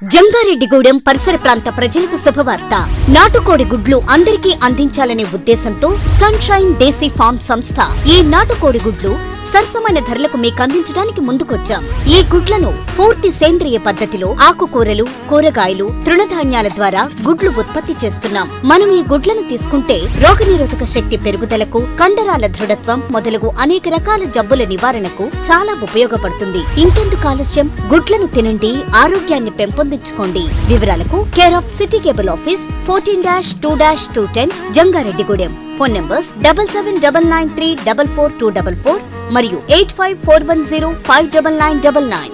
జంగారెడ్డిగూడెం పరిసర ప్రాంత ప్రజలకు శుభవార్త. నాటుకోడి గుడ్లు అందరికీ అందించాలనే ఉద్దేశంతో సన్షైన్ దేశీ ఫార్మ్ సంస్థ ఈ నాటుకోడి గుడ్లు సరసమైన ధరలకు మీకందించడానికి ముందుకొచ్చాం. ఈ గుడ్లను పూర్తి సేంద్రియ పద్ధతిలో ఆకుకూరలు, కూరగాయలు, తృణధాన్యాల ద్వారా గుడ్లు ఉత్పత్తి చేస్తున్నాం. మనం ఈ గుడ్లను తీసుకుంటే రోగనిరోధక శక్తి పెరుగుదలకు, కండరాల దృఢత్వం మొదలగు అనేక రకాల జబ్బుల నివారణకు చాలా ఉపయోగపడుతుంది. ఇంకెందుకు ఆలస్యం, గుడ్లను తినండి, ఆరోగ్యాన్ని పెంపొందించుకోండి. వివరాలకు care of city cable office 14-2-210 Jangareddygudem. Phone numbers 7799344244 మరియు 8541059999.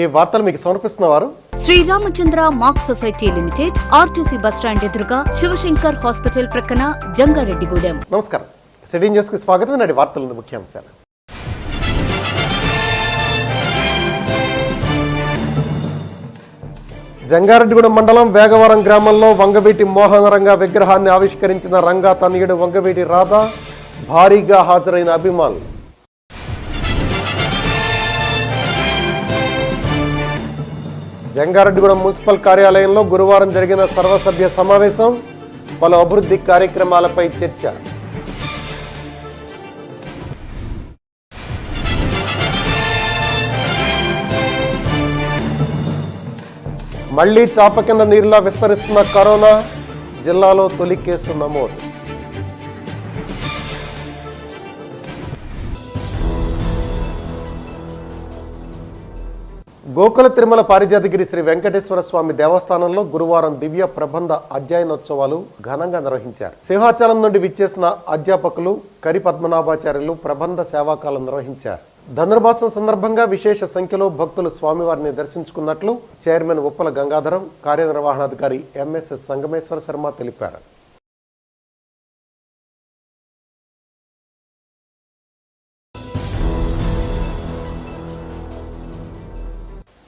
ఈ వార్తలు మీకు సమర్పిస్తున్నవారు Sriramachandra mark society limited, RTC bus stand ఎదురుగా, శివశంకర్ హాస్పిటల్ ప్రక్కన, జంగారెడ్డిగూడెం. నమస్కారం. సిటీ న్యూస్ కి స్వాగతం. నాటి వార్తల ముఖ్యాంశాలు. జంగారెడ్డిగూడెం మండలం వేగవరం గ్రామంలో వంగవీటి మోహనరంగ విగ్రహాన్ని ఆవిష్కరించిన రంగా తనయుడు వంగవీటి రాధా. భారీగా హాజరైన అభిమానులు. జంగారెడ్డిగూడెం మున్సిపల్ కార్యాలయంలో గురువారం జరిగిన సర్వసభ్య సమావేశం. పలు అభివృద్ధి కార్యక్రమాలపై చర్చ. మళ్లీ చాప కింద నీరులా విస్తరిస్తున్న కరోనా. జిల్లాలో తొలి కేసు నమోదు. గోకుల తిరుమల పారిజాతగిరి శ్రీ వెంకటేశ్వర స్వామి దేవస్థానంలో గురువారం దివ్య ప్రబంధ అధ్యయనోత్సవాలు ఘనంగా నిర్వహించారు. సింహాచలం నుండి విచ్చేసిన అధ్యాపకులు కరి పద్మనాభాచార్యులు ప్రబంధ సేవాకాలం నిర్వహించారు. ధనుర్మాసం సందర్భంగా విశేష సంఖ్యలో భక్తులు స్వామివారిని దర్శించుకున్నట్లు చైర్మన్ ఉప్పల గంగాధరం, కార్యనిర్వహణాధికారి ఎంఎస్ఎస్ సంగమేశ్వర శర్మ తెలిపారు.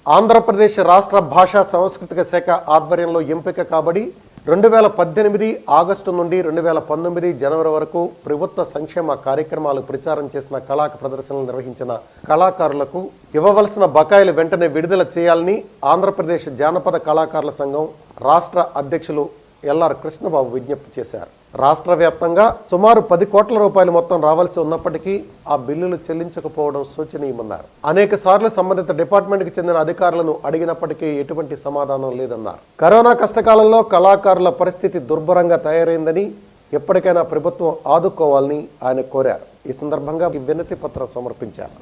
ఆంధ్రప్రదేశ్ రాష్ట్ర భాషా సాంస్కృతిక శాఖ ఆధ్వర్యంలో ఎంపిక కాబడి 2018 ఆగస్టు నుండి 2019 జనవరి వరకు ప్రభుత్వ సంక్షేమ కార్యక్రమాలు ప్రచారం చేసిన కళా ప్రదర్శనలు నిర్వహించిన కళాకారులకు ఇవ్వవలసిన బకాయిలు వెంటనే విడుదల చేయాలని ఆంధ్రప్రదేశ్ జానపద కళాకారుల సంఘం రాష్ట్ర అధ్యక్షులు ఎల్ఆర్ కృష్ణబాబు విజ్ఞప్తి చేశారు. రాష్ట్ర వ్యాప్తంగా సుమారు 10 కోట్ల రూపాయలు మొత్తం రావాల్సి ఉన్నప్పటికీ ఆ బిల్లులు చెల్లించకపోవడం శోచనీయమన్నారు. అనేక సార్లు సంబంధిత డిపార్ట్మెంట్కి చెందిన అధికారులను అడిగినప్పటికీ ఎటువంటి సమాధానం లేదన్నారు. కరోనా కష్టకాలంలో కళాకారుల పరిస్థితి దుర్భరంగా తయారైందని ఎప్పటికైనా ప్రభుత్వం ఆదుకోవాలని ఆయన కోరారు. ఈ సందర్భంగా వినతి పత్రం సమర్పించారు.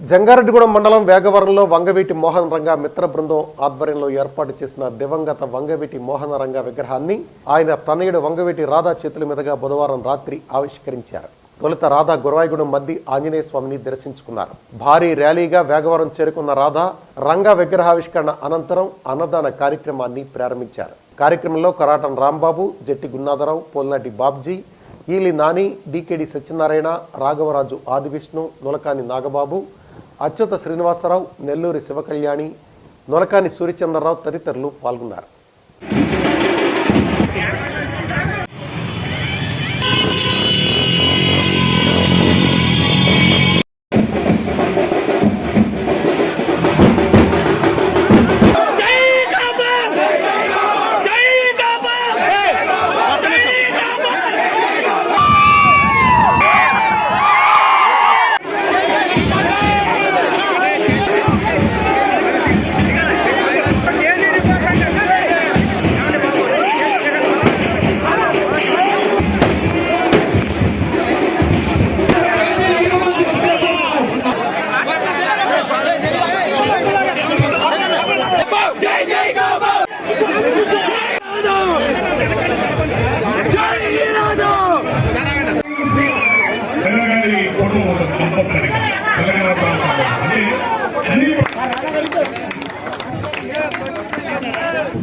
జంగారెడ్డిగూడెం మండలం వేగవరంలో వంగవీటి మోహనరంగ మిత్ర బృందం ఆధ్వర్యంలో ఏర్పాటు చేసిన దివంగత వంగవీటి మోహనరంగ విగ్రహాన్ని ఆయన తనయుడు వంగవీటి రాధా చేతుల మీదుగా బుధవారం రాత్రి ఆవిష్కరించారు. తొలుత రాధా గురవాయిగూడెం మధ్య ఆంజనేయ స్వామిని దర్శించుకున్నారు. భారీ ర్యాలీగా వేగవరం చేరుకున్న రాధా రంగా విగ్రహావిష్కరణ అనంతరం అన్నదాన కార్యక్రమాన్ని ప్రారంభించారు. కార్యక్రమంలో కరాటం రాంబాబు, జట్టి గున్నాథరావు, పోల్నాటి బాబ్జీ, ఈలి నాని, డికేడి సత్యనారాయణ, రాఘవరాజు ఆదివిష్ణు, నులకాని నాగబాబు, అచ్యుత శ్రీనివాసరావు, నెల్లూరి శివకళ్యాణి, నొలకాని సూర్యచంద్రరావు తదితరులు పాల్గొన్నారు.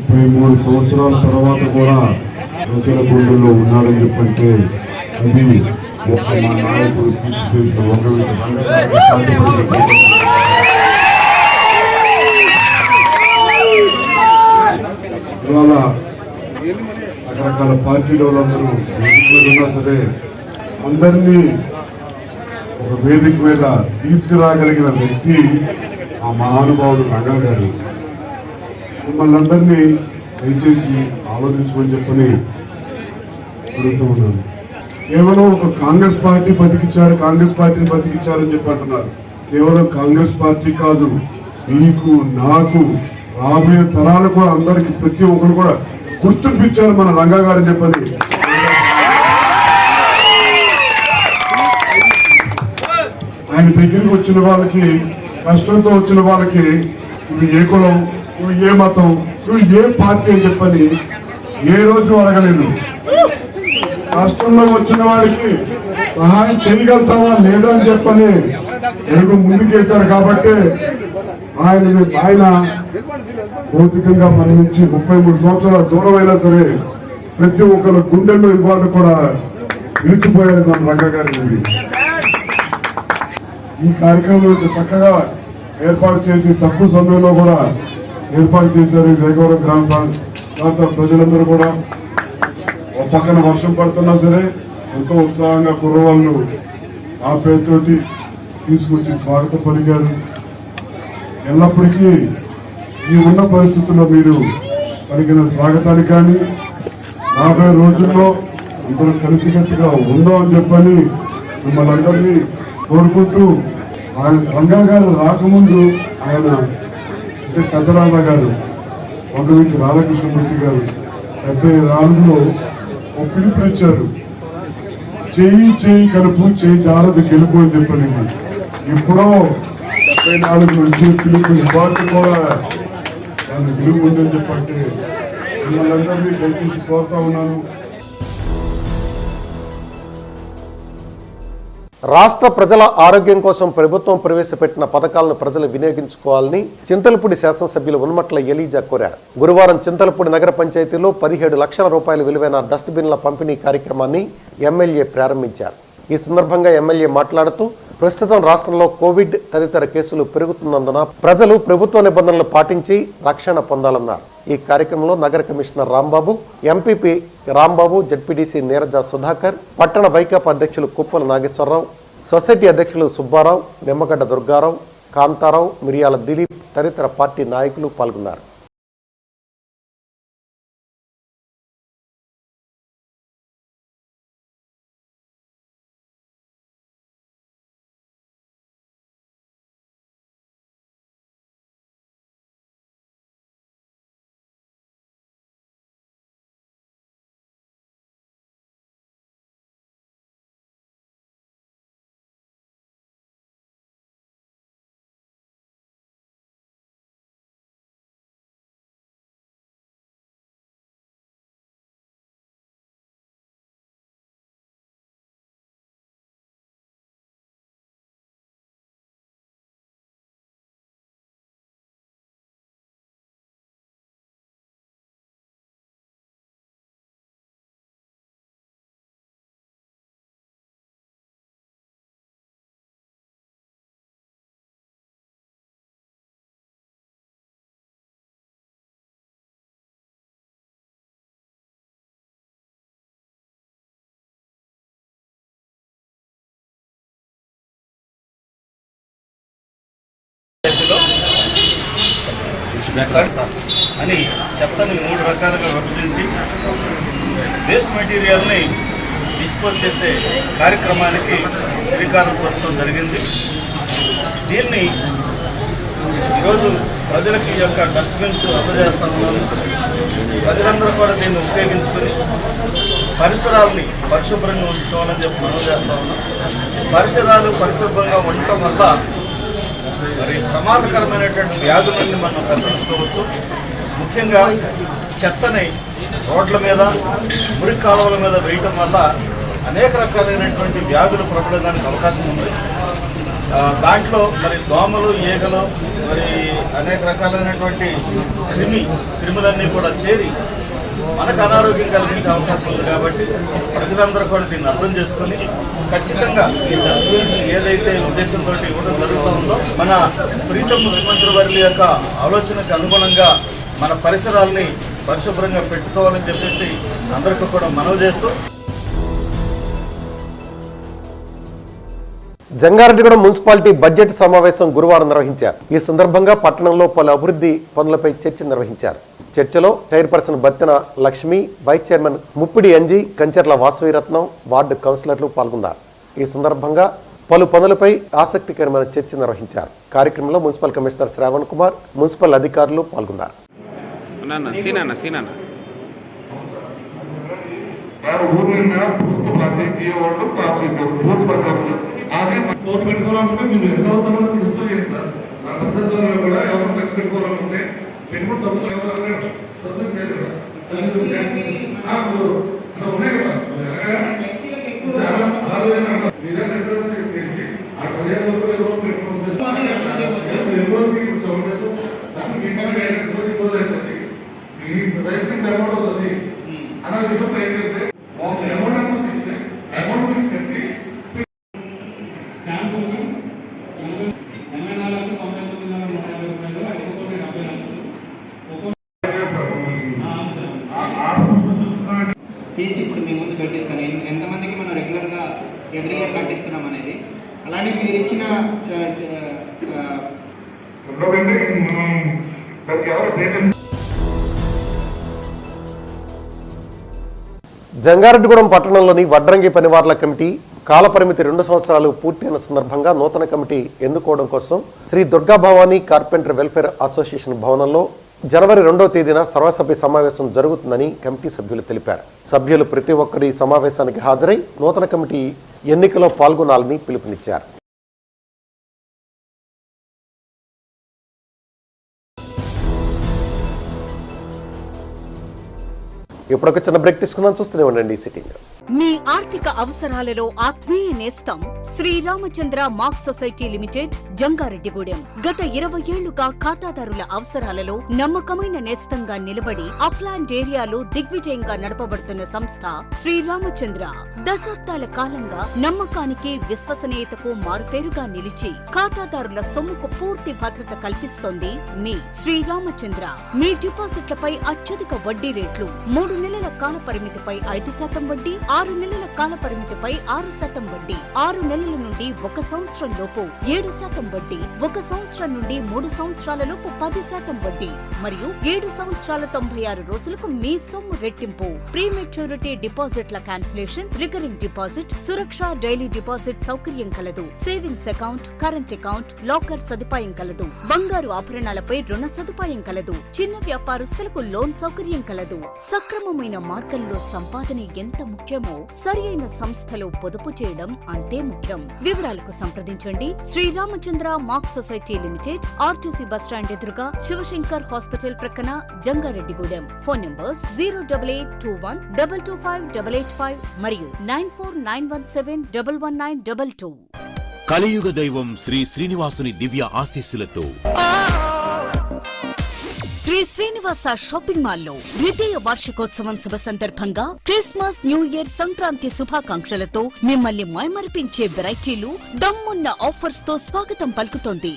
33 సంవత్సరాల తర్వాత కూడా ప్రజల గుండెల్లో ఉన్నారని చెప్పంటే అది ఒక మా నాయకుడు కీర్తి చేసిన ఇవాళ రకరకాల పార్టీల వాళ్ళందరూ ఉన్నా సరే అందరినీ ఒక వేదిక మీద తీసుకురాగలిగిన వ్యక్తి ఆ మహానుభావుడు రంగా గారు. మిమ్మల్ని అందరినీ దయచేసి ఆలోచించమని చెప్పని అడుగుతూ ఉన్నాను. కేవలం ఒక కాంగ్రెస్ పార్టీ పార్టీని బతికించారని చెప్పి అంటున్నారు. కేవలం కాంగ్రెస్ పార్టీ కాదు, మీకు నాకు రాబోయే తరాలు కూడా అందరికి ప్రతి ఒక్కరు కూడా గుర్తింపించారు మన రంగా గారు అని చెప్పని. ఆయన దగ్గరికి వచ్చిన వాళ్ళకి, కష్టంతో వచ్చిన వాళ్ళకి ఇవి ఏ కులం, ఇవి ఏ మతం, ఇవి ఏ పార్టీ అని చెప్పని ఏ రోజు అడగలేదు. రాష్ట్రంలో వచ్చిన వారికి సహాయం చేయగలుగుతావా లేదా అని చెప్పని ఎరుగు ముందుకేశారు. కాబట్టి ఆయన భౌతికంగా మన నుంచి 33 సంవత్సరాల దూరం అయినా సరే ప్రతి ఒక్కరు గుండెల్లో ఇవాళ కూడా నిలిచిపోయారు మన రంగా గారి. ఈ కార్యక్రమం చక్కగా ఏర్పాటు చేసి తక్కువ సమయంలో కూడా ఏర్పాటు చేశారు. వేగవరం గ్రామ ప్రాంత ప్రజలందరూ కూడా ఒక పక్కన వర్షం పడుతున్నా సరే ఎంతో ఉత్సాహంగా కుర్రవాళ్ళు ఆ పేరుతోటి తీసుకొచ్చి స్వాగతం పలికారు. ఎల్లప్పటికీ ఈ ఉన్న పరిస్థితుల్లో మీరు పలికిన స్వాగతానికి కానీ రాబోయే రోజుల్లో అందరూ కలిసికట్టుగా ఉందాం అని చెప్పని మిమ్మల్ని అందరినీ కోరుకుంటూ, ఆయన రంగా గారు రాకముందు ఆయన అంటే కథరామ గారు, వంగవీటి రాధాకృష్ణమూర్తి గారు 74లో ఒక పిలుపునిచ్చారు, చేయి చేయి కలుపు చేయి జారదు గెలుపు అని చెప్పని. ఇప్పుడు 74 నుంచి పిలుపు ఇవాటి కూడా దాని విలువ ఉందని చెప్పంటే మిమ్మల్ని అందరినీ దయచేసి కోరుతా ఉన్నాను. రాష్ట్ర ప్రజల ఆరోగ్యం కోసం ప్రభుత్వం ప్రవేశపెట్టిన పథకాలను ప్రజలు వినియోగించుకోవాలని చింతలపూడి శాసనసభ్యులు ఉన్మట్ల ఎలీజా కోరారు. గురువారం చింతలపూడి నగర పంచాయతీలో 17 లక్షల రూపాయల విలువైన డస్ట్బిన్ల పంపిణీ కార్యక్రమాన్ని ఎమ్మెల్యే ప్రారంభించారు. ఈ సందర్భంగా ఎమ్మెల్యే మాట్లాడుతూ, ప్రస్తుతం రాష్ట్రంలో కోవిడ్ తదితర కేసులు పెరుగుతున్నందున ప్రజలు ప్రభుత్వ నిబంధనలు పాటించి రక్షణ పొందాలన్నారు. ఈ కార్యక్రమంలో నగర కమిషనర్ రాంబాబు, ఎంపీపీ రాంబాబు, జడ్పీడీసీ నీరజ సుధాకర్, పట్టణ వైకాపా అధ్యక్షులు కుప్పల నాగేశ్వరరావు, సొసైటీ అధ్యక్షులు సుబ్బారావు, నిమ్మగడ్డ దుర్గారావు, కాంతారావు, మిరియాల దిలీప్ తదితర పార్టీ నాయకులు పాల్గొన్నారు. అని చెత్తని 3 రకాలుగా విభజించి వేస్ట్ మెటీరియల్ని డిస్పోజ్ చేసే కార్యక్రమానికి శ్రీకారం చుట్టడం జరిగింది. దీన్ని ఈరోజు ప్రజలకి ఈ యొక్క డస్ట్బిన్స్ అందజేస్తా ఉన్నాను. ప్రజలందరూ కూడా దీన్ని ఉపయోగించుకొని పరిసరాలని పరిశుభ్రంగా ఉంచుకోవాలని చెప్పి మనం చేస్తా ఉన్నాం. పరిసరాలు పరిశుభ్రంగా ఉండటం వల్ల మరి ప్రమాదకరమైనటువంటి వ్యాధులన్నీ మనం తప్పించుకోవచ్చు. ముఖ్యంగా చెత్తని రోడ్ల మీద, మురికి కాలువల మీద వేయటం వల్ల అనేక రకాలైనటువంటి వ్యాధులు ప్రబలడానికి అవకాశం ఉంది. దాంట్లో మరి దోమలు, ఈగలు, మరి అనేక రకాలైనటువంటి క్రిములన్నీ కూడా చేరి మనకు అనారోగ్యం కలిగించే అవకాశం ఉంది. కాబట్టి ప్రజలందరూ కూడా దీన్ని అర్థం చేసుకొని ఖచ్చితంగా ఈ డస్ట్బిన్ ఏదైతే ఉద్దేశంతో ఇవ్వడం జరుగుతూ ఉందో మన ప్రీతం ముఖ్యమంత్రి వారి యొక్క ఆలోచనకు అనుగుణంగా మన పరిసరాల్ని పరిశుభ్రంగా పెట్టుకోవాలని చెప్పేసి అందరికీ కూడా మనవి చేస్తూ జంగారెడ్డిగూడెం మున్సిపాలిటీ బడ్జెట్ సమావేశం గురువారం నిర్వహించారు. ఈ సందర్భంగా పట్టణంలో పలు అభివృద్ధి పనులపై చర్చ నిర్వహించారు. చర్చలో chairperson Battena Lakshmi, vice chairman Muppidi Anji, Kancharla Vasaviratnam, ward కౌన్సిలర్లు పాల్గొన్నారు. ఈ సందర్భంగా పలు పనులపై ఆసక్తికరమైన చర్చ నిర్వహించారు. కార్యక్రమంలో municipal commissioner Shravan Kumar, municipal అధికారులు పాల్గొన్నారు. కోర్టు పెట్టుకోవాలంటే మీరు ఎంత అవుతామో గుర్తు చేయండి సార్. నా పద్ధతిలో కూడా ఎవరు ఖర్చు పెట్టుకోవాలనుకుంటే పెట్టుకుని తప్పులు ఎవరైనా సబ్జెక్ట్ లేదు కదా ఉన్నాయి కదా ఆ 15 వరకు ఎవరు పెట్టుకుంటుంది రైతుకి అమౌంట్ అవుతుంది అన్న విషయంలో ఏంటంటే అమౌంట్ అంతా అమౌంట్ కట్టి తీసి ఇప్పుడు మీ ముందు పెట్టిస్తాను ఎంతమందికి మనం రెగ్యులర్గా ఎవ్రీ ఇయర్ కట్టిస్తున్నాం అనేది. అలానే మీరు ఇచ్చిన జంగారెడ్డిగూడెం పట్టణంలోని వడ్రంగి పనివార్ల కమిటీ కాలపరిమితి 2 సంవత్సరాలు పూర్తయిన సందర్భంగా నూతన కమిటీ ఎన్నుకోవడం కోసం Shri Durga Bhavani carpenter welfare association భవనంలో జనవరి 2వ తేదీన సర్వసభ్య సమావేశం జరుగుతుందని కమిటీ సభ్యులు తెలిపారు. సభ్యులు ప్రతి ఒక్కరు ఈ సమావేశానికి హాజరై నూతన కమిటీ ఎన్నికలో పాల్గొనాలని పిలుపునిచ్చారు. ఇప్పుడొక చిన్న బ్రేక్ తీసుకున్నాం. చూస్తూనే ఉండండి సిట్టింగ్. మీ ఆర్థిక అవసరాలలో ఆత్మీయ నేస్తం Sriramachandra mark society limited, Jangareddygudem. గత 20 ఏళ్లుగా ఖాతాదారుల అవసరాలలో నమ్మకమైన నేస్తంగా నిలబడి అప్లాండ్ ఏరియాలో దిగ్విజయంగా నడపబడుతున్న సంస్థ శ్రీరామచంద్ర. దశాబ్దాల కాలంగా నమ్మకానికి, విశ్వసనీయతకు మారుపేరుగా నిలిచి ఖాతాదారుల సొమ్ముకు పూర్తి భద్రత కల్పిస్తోంది మీ శ్రీరామచంద్ర. మీ డిపాజిట్లపై అత్యధిక వడ్డీ రేట్లు, 3 నెలల కాల పరిమితిపై 5% వడ్డీ, 6 నెలల కాల పరిమితిపై 6% వడ్డీ, 6 నెలల నుండి 1 సంవత్సరం లోపు 7% వడ్డీ, 1 సంవత్సరం నుండి 3 సంవత్సరాల లోపు 10% వడ్డీ మరియు 7 సంవత్సరాల 96 రోజులకు మీ సొమ్ము రెట్టింపు. ప్రీమెచ్యూరిటీ డిపాజిట్ల క్యాన్సిలేషన్, రికరింగ్ డిపాజిట్, సురక్ష డైలీ డిపాజిట్ సౌకర్యం కలదు. Savings account, current account, locker సదుపాయం కలదు. బంగారు ఆభరణాలపై రుణ సదుపాయం కలదు. చిన్న వ్యాపారస్తులకు లోన్ సౌకర్యం కలదు. సక్రమమైన మార్గంలో సంపాదన ఎంత ముఖ్యమో సరియైన సంస్థలో పొదుపు చేయడం అంతే ముఖ్యం. వివరాలకు సంప్రదించండి Sriramachandra mark society limited, RTC bus stand ఎదురుగా, శివశంకర్ హాస్పిటల్ ప్రక్కన, జంగారెడ్డిగూడెం. ఫోన్ నంబర్స్ 08821225885 మరియు 9491711922. కలియుగ దైవం శ్రీ శ్రీనివాసుని దివ్య ఆశీస్సులతో శ్రీ శ్రీనివాస షాపింగ్ మాల్లో ద్వితీయ వార్షికోత్సవం శుభ సందర్భంగా క్రిస్మస్, న్యూ ఇయర్, సంక్రాంతి శుభాకాంక్షలతో మిమ్మల్ని మైమరిపించే వెరైటీలు, దమ్మున్న ఆఫర్స్ తో స్వాగతం పలుకుతోంది.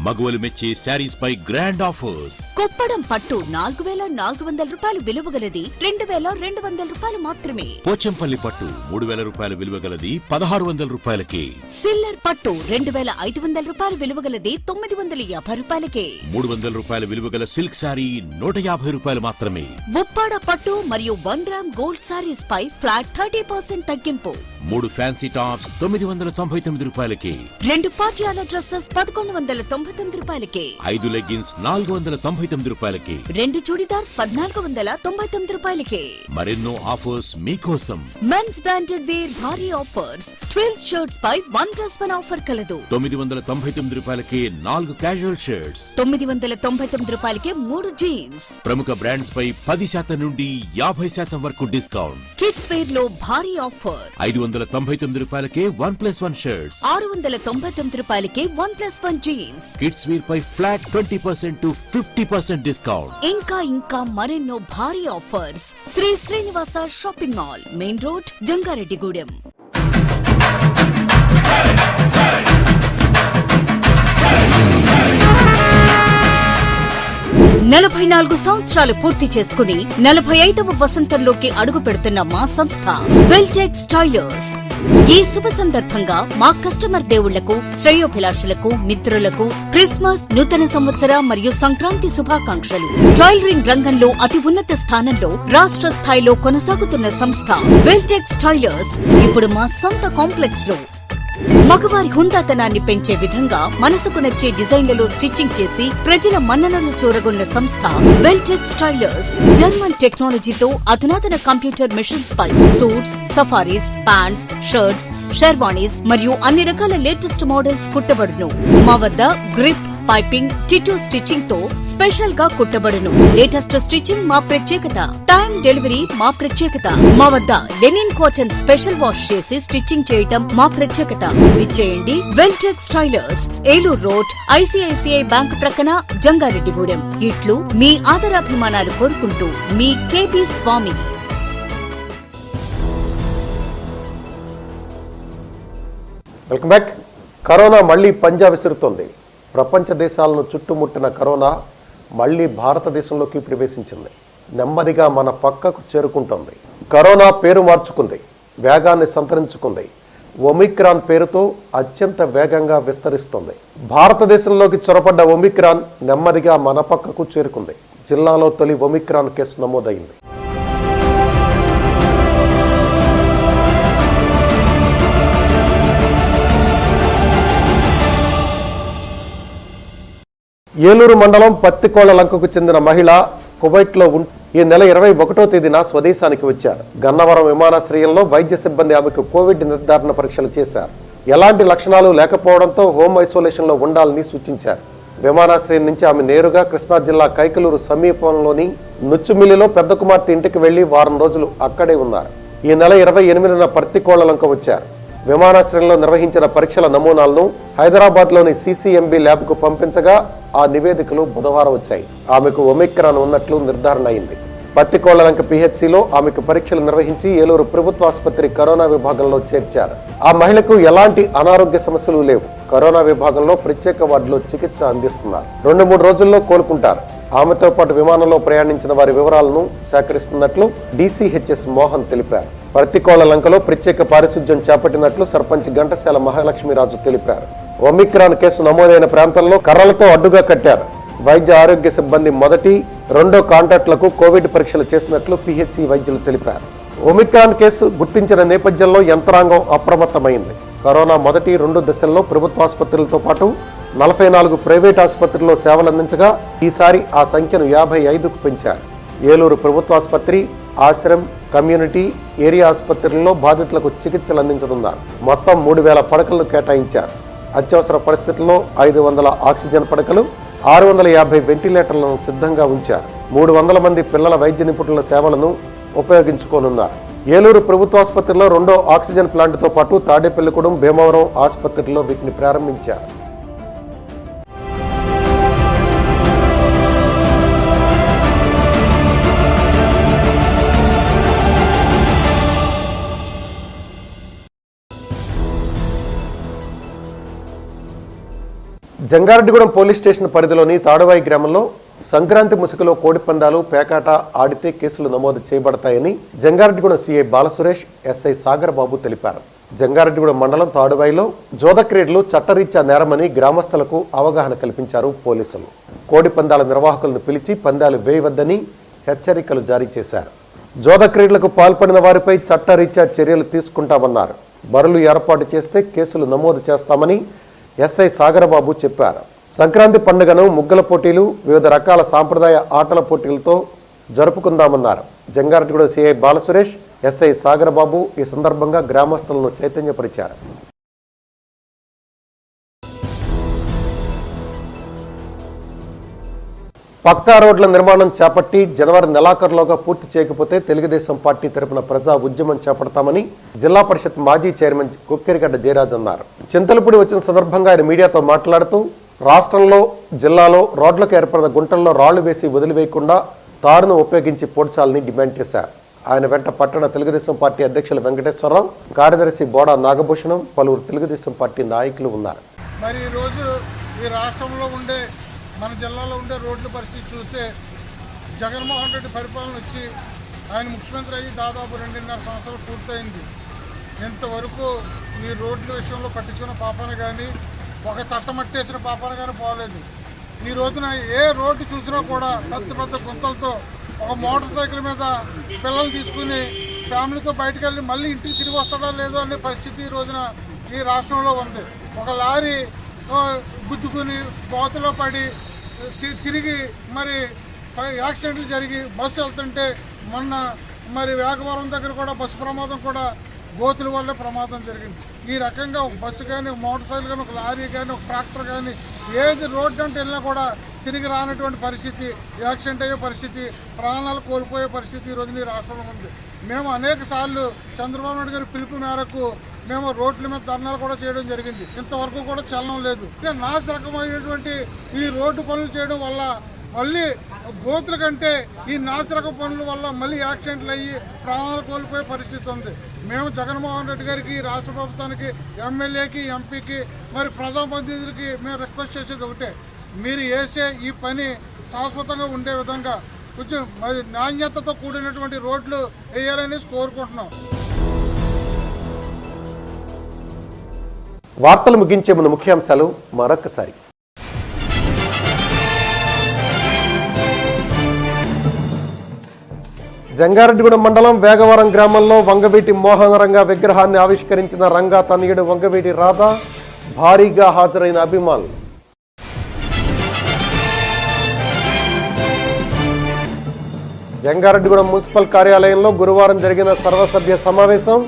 మగవలు మెచ్చే శారీస్ పై గ్రాండ్ ఆఫర్స్. కొప్పడం పట్టు 4400 రూపాయలు విలువగలది 2200 రూపాయలు మాత్రమే. పోచంపల్లి పట్టు 3000 రూపాయలు విలువగలది 1600 రూపాయలకే. సిల్లర్ పట్టు 2500 రూపాయలు విలువగలది 950 రూపాయలకే. 300 రూపాయలు విలువగల సిల్క్ శారీ 150 రూపాయలు మాత్రమే. ఉప్పాడ పట్టు మరియు 1 గ్రామ్ గోల్డ్ శారీస్ పై ఫ్లాట్ 30% తగ్గింపు. 3 ఫ్యాన్సీ టాప్స్ 999 రూపాయలకే. 2 పాటియాలా డ్రెస్సెస్ 1199 రూపాయలకే. 5 లెగ్గిన్స్ 499 రూపాయలకే. 2 చూడిదార్స్ 1499 రూపాయలకే. మరెన్నో ఆఫర్స్ మీకోసం. మెన్స్ బ్రాండెడ్ వేర్ భారీ ఆఫర్స్. 12 షర్ట్స్ పై 1+1 ఆఫర్ కలదు. 999 రూపాయలకే 4 క్యాజువల్ షర్ట్స్. 999 రూపాయలకే 3 జీన్స్. ప్రముఖ బ్రాండ్స్ పై 10% నుండి 50% వరకు డిస్కౌంట్. కిడ్స్ వేర్ లో భారీ ఆఫర్. 500 699 రూపాయలకే 1+1 షర్ట్స్, 699 రూపాయలకే 1+1 జీన్స్, కిడ్స్ వేర్ పై ఫ్లాట్ 20% to 50% డిస్కౌంట్. ఇంకా మరెన్నో భారీ offers. Shri Srinivasa shopping mall, main road, Jangareddygudem. 44 సంవత్సరాలు పూర్తి చేసుకుని 45వ వసంతంలోకి అడుగు పెడుతున్న మా సంస్థ వెల్టెక్స్ టైలర్స్. ఈ శుభ సందర్భంగా మా కస్టమర్ దేవుళ్లకు, శ్రేయోభిలాషులకు, మిత్రులకు క్రిస్మస్, నూతన సంవత్సర మరియు సంక్రాంతి శుభాకాంక్షలు. టైలరింగ్ రంగంలో అతి ఉన్నత స్థానంలో రాష్ట్ర స్థాయిలో కొనసాగుతున్న సంస్థ వెల్టెక్స్ టైలర్స్ ఇప్పుడు మా సొంత కాంప్లెక్స్ లో మగవారి హుందాతనాన్ని పెంచే విధంగా మనసుకు నచ్చే డిజైన్లలో స్టిచ్చింగ్ చేసి ప్రజల మన్ననలు చూరగొన్న సంస్థ వెల్టెక్స్ టైలర్స్. జర్మన్ టెక్నాలజీతో అధునాతన కంప్యూటర్ మిషన్స్ పై suits, safaris, pants, shirts, sherwanis మరియు అన్ని రకాల లేటెస్ట్ మోడల్స్ కుట్టబడును. మా వద్ద గ్రిప్, పైపింగ్, టిటూ స్టిచ్చింగ్ తో స్పెషల్ గా కుట్టబడును. లేటెస్ట్ స్టిచ్చింగ్ మా ప్రత్యేకత. టైం డెలివరీ మా ప్రత్యేకత. మా వద్ద లెనిన్ కాటన్ స్పెషల్ వాష్ చేసి స్టిచ్చింగ్ చేయటం మా ప్రత్యేకత. విచ్చేయండి Weltex tailors, Eluru road, ICICI bank ప్రక్కన, జంగారెడ్డిగూడెం. ఇట్లు మీ ఆదరాభిమానాలు కోరుకుంటూ మీ KB Swamy. Welcome back. Corona మళ్లీ పంజా విసురుతోంది. ప్రపంచ దేశాలను చుట్టుముట్టిన కరోనా మళ్లీ భారతదేశంలోకి ప్రవేశించింది. నెమ్మదిగా మన పక్కకు చేరుకుంటోంది. కరోనా పేరు మార్చుకుంది, వేగాన్ని సంతరించుకుంది. ఒమిక్రాన్ పేరుతో అత్యంత వేగంగా విస్తరిస్తోంది. భారతదేశంలోకి చొరబడ్డ ఒమిక్రాన్ నెమ్మదిగా మన పక్కకు చేరుకుంది. జిల్లాలో తొలి ఒమిక్రాన్ కేసు నమోదైంది. ఏలూరు మండలం పత్తికోళ్ల లంకకు చెందిన మహిళ కువైట్లో ఈ నెల 21వ తేదీన స్వదేశానికి వచ్చారు. గన్నవరం విమానాశ్రయంలో వైద్య సిబ్బంది ఆమెకు కోవిడ్ నిర్ధారణ పరీక్షలు చేశారు. ఎలాంటి లక్షణాలు లేకపోవడంతో హోమ్ ఐసోలేషన్ లో ఉండాలని సూచించారు. విమానాశ్రయం నుంచి ఆమె నేరుగా కృష్ణా జిల్లా కైకలూరు సమీపంలోని నుచ్చుమిల్లిలో పెద్ద కుమార్తె ఇంటికి వెళ్లి వారం రోజులు అక్కడే ఉన్నారు. ఈ నెల 28న పత్తికోళ్ల లంక వచ్చారు. విమానాశ్రయంలో నిర్వహించిన పరీక్షల నమూనాలను హైదరాబాద్ లోని సిసిఎంబి ల్యాబ్ కు పంపించగా ఆ నివేదికలు బుధవారం వచ్చాయి. ఆమెకు ఒమిక్రాన్ ఉన్నట్లు నిర్ధారణ అయింది. పత్తికోళ్లలంక పిహెచ్సిలో ఆమెకు పరీక్షలు నిర్వహించి ఏలూరు ప్రభుత్వ ఆసుపత్రి కరోనా విభాగంలో చేర్చారు. ఆ మహిళకు ఎలాంటి అనారోగ్య సమస్యలు లేవు. కరోనా విభాగంలో ప్రత్యేక వార్డులో చికిత్స అందిస్తున్నారు. 2-3 రోజుల్లో కోలుకుంటారు. ఆమెతో పాటు విమానంలో ప్రయాణించిన వారి వివరాలను సేకరిస్తున్నట్లు డిసిహెచ్ఎస్ మోహన్ తెలిపారు. పత్తికోళ్ల లంకలో ప్రత్యేక పారిశుధ్యం చేపట్టినట్లు సర్పంచ్ ఘంటసాల మహాలక్ష్మీరాజు తెలిపారు. ఒమిక్రాన్ కేసు నమోదైన ప్రాంతంలో కర్రలతో అడ్డుగా కట్టారు. వైద్య ఆరోగ్య సిబ్బంది మొదటి, రెండో కాంటాక్టులకు కోవిడ్ పరీక్షలు చేసినట్లు పిహెచ్సి వైద్యులు తెలిపారు. ఒమిక్రాన్ కేసు గుర్తించిన నేపథ్యంలో యంత్రాంగం అప్రమత్తమైంది. కరోనా మొదటి, 2 దశల్లో ప్రభుత్వ ఆసుపత్రులతో పాటు 44 ప్రైవేట్ ఆసుపత్రుల్లో సేవలందించగా ఈసారి ఆ సంఖ్యను 55కు పెంచారు. ఏలూరు ప్రభుత్వ ఆసుపత్రి, ఆశ్రమ్, కమ్యూనిటీ ఏరియా ఆసుపత్రుల్లో బాధితులకు చికిత్సలు అందించనున్నారు. మొత్తం 3000 పడకలను కేటాయించారు. అత్యవసర పరిస్థితుల్లో 500 ఆక్సిజన్ పడకలు, 650 వెంటిలేటర్లను సిద్ధంగా ఉంచారు. 300 మంది పిల్లల వైద్య నిపుణుల సేవలను ఉపయోగించుకోనున్నారు. ఏలూరు ప్రభుత్వ ఆసుపత్రిలో 2వ ఆక్సిజన్ ప్లాంట్తో పాటు తాడేపల్లిగూడెం, భీమవరం ఆసుపత్రిలో వీటిని ప్రారంభించారు. జంగారెడ్డిగూడెం పోలీస్ స్టేషన్ పరిధిలోని తాడువాయి గ్రామంలో సంక్రాంతి ముసుగులో కోడి పందాలు, పేకాట ఆడితే కేసులు నమోదు చేయబడతాయని జంగారెడ్డిగూడెం సిఐ బాలసురేష్, ఎస్ఐ సాగర్ బాబు తెలిపారు. జంగారెడ్డిగూడెం మండలం తాడువాయిలో జోద క్రీడలు చట్టరీత్యా నేరమని గ్రామస్తులకు అవగాహన కల్పించారు పోలీసులు. కోడి పందాల నిర్వాహకులను పిలిచి పందాలు వేయవద్దని హెచ్చరికలు జారీ చేశారు. జోద క్రీడలకు పాల్పడిన వారిపై చట్టరీత్యా చర్యలు తీసుకుంటామన్నారు. బరులు ఏర్పాటు చేస్తే కేసులు నమోదు చేస్తామని ఎస్ఐ సాగరబాబు చెప్పారు. సంక్రాంతి పండుగను ముగ్గుల పోటీలు, వివిధ రకాల సాంప్రదాయ ఆటల పోటీలతో జరుపుకుందామన్నారు. జంగారెడ్డిగూడెం సిఐ బాలసురేష్, ఎస్ఐ సాగరబాబు ఈ సందర్భంగా గ్రామస్తులను చైతన్యపరిచారు. పక్కా రోడ్ల నిర్మాణం చేపట్టి జనవరి నెలాఖరులోగా పూర్తి చేయకపోతే తెలుగుదేశం పార్టీ తరపున ప్రజా ఉద్యమం చేపడతామని జిల్లా పరిషత్ మాజీ చైర్మన్ కొక్కిరిగడ్డ జయరాజ్ అన్నారు. చింతలపూడి వచ్చిన సందర్భంగా ఆయన మీడియాతో మాట్లాడుతూ రాష్ట్రంలో జిల్లాలో రోడ్లకు ఏర్పడిన గుంటల్లో రాళ్లు వేసి వదిలివేయకుండా తారును ఉపయోగించి పోడ్చాలని డిమాండ్ చేశారు. ఆయన వెంట పట్టణ తెలుగుదేశం పార్టీ అధ్యక్షులు వెంకటేశ్వరరావు, కార్యదర్శి బోడా నాగభూషణం, పలువురు తెలుగుదేశం పార్టీ నాయకులు ఉన్నారు. మరి ఈరోజు ఈ రాష్ట్రంలో ఉండే మన జిల్లాలో ఉండే రోడ్ల పరిస్థితి చూస్తే జగన్మోహన్ రెడ్డి పరిపాలన వచ్చి ఆయన ముఖ్యమంత్రి అయ్యి దాదాపు 2.5 సంవత్సరాలు పూర్తయింది. ఇంతవరకు ఈ రోడ్ల విషయంలో పట్టించుకున్న పాపాన కానీ ఒక తట్టమట్టేసిన పాపాన కానీ పోలేదు. ఈ రోజున ఏ రోడ్డు చూసినా కూడా పెద్ద పెద్ద గుంతలతో ఒక మోటార్ సైకిల్ మీద పిల్లలు తీసుకుని ఫ్యామిలీతో బయటకు వెళ్ళి మళ్ళీ ఇంటికి తిరిగి వస్తాడా లేదో అనే పరిస్థితి ఈ రోజున ఈ రాష్ట్రంలో ఉంది. ఒక లారీ గుద్దుకుని బోతలో పడి తిరిగి మరి యాక్సిడెంట్లు జరిగి బస్సు వెళ్తుంటే మొన్న మరి వేగవరం దగ్గర కూడా బస్సు ప్రమాదం కూడా గోతుల వల్లే ప్రమాదం జరిగింది. ఈ రకంగా ఒక బస్సు కానీ ఒక మోటార్ సైకిల్ కానీ ఒక లారీ కానీ ఒక ట్రాక్టర్ కానీ ఏది రోడ్డు అంటే వెళ్ళినా కూడా తిరిగి రానటువంటి పరిస్థితి, యాక్సిడెంట్ అయ్యే పరిస్థితి, ప్రాణాలు కోల్పోయే పరిస్థితి ఈరోజు ఈ రాష్ట్రంలో ఉంది. మేము అనేక సార్లు చంద్రబాబు నాయుడు గారి పిలుపు మేరకు మేము రోడ్ల మీద ధర్నాలు కూడా చేయడం జరిగింది. ఇంతవరకు కూడా చలనం లేదు. నాశరకమైనటువంటి ఈ రోడ్డు పనులు చేయడం వల్ల మళ్ళీ గోతుల కంటే ఈ నాశరక పనుల వల్ల మళ్ళీ యాక్సిడెంట్లు అయ్యి ప్రాణాలు కోల్పోయే పరిస్థితి ఉంది. మేము జగన్మోహన్ రెడ్డి గారికి, రాష్ట్ర ప్రభుత్వానికి, ఎమ్మెల్యేకి, ఎంపీకి, మరి ప్రజాప్రతినిధులకి మేము రిక్వెస్ట్ చేసేది ఒకటే, మీరు వేసే ఈ పని శాశ్వతంగా ఉండే విధంగా కొంచెం నాణ్యతతో కూడినటువంటి రోడ్లు వేయాలనేసి కోరుకుంటున్నాం. వార్తలు ముగించే ముందు ముఖ్యాంశాలు మరొకసారి. జంగారెడ్డిగూడెం మండలం వేగవరం గ్రామంలో వంగవీటి మోహనరంగ విగ్రహాన్ని ఆవిష్కరించిన రంగా తనయుడు వంగవీటి రాధా, భారీగా హాజరైన అభిమానులు. జంగారెడ్డిగూడెం మున్సిపల్ కార్యాలయంలో గురువారం జరిగిన సర్వసభ్య సమావేశం,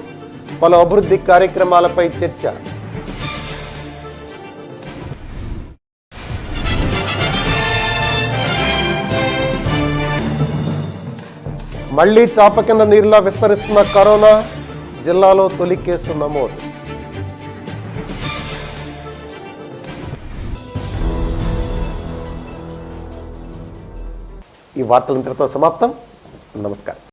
పలు అభివృద్ధి కార్యక్రమాలపై చర్చ. మళ్లీ చాప కింద నీరులా విస్తరిస్తున్న కరోనా, జిల్లాలో తొలి కేసు నమోదు. ఈ వార్తలు ఇంతటితో సమాప్తం. నమస్కారం.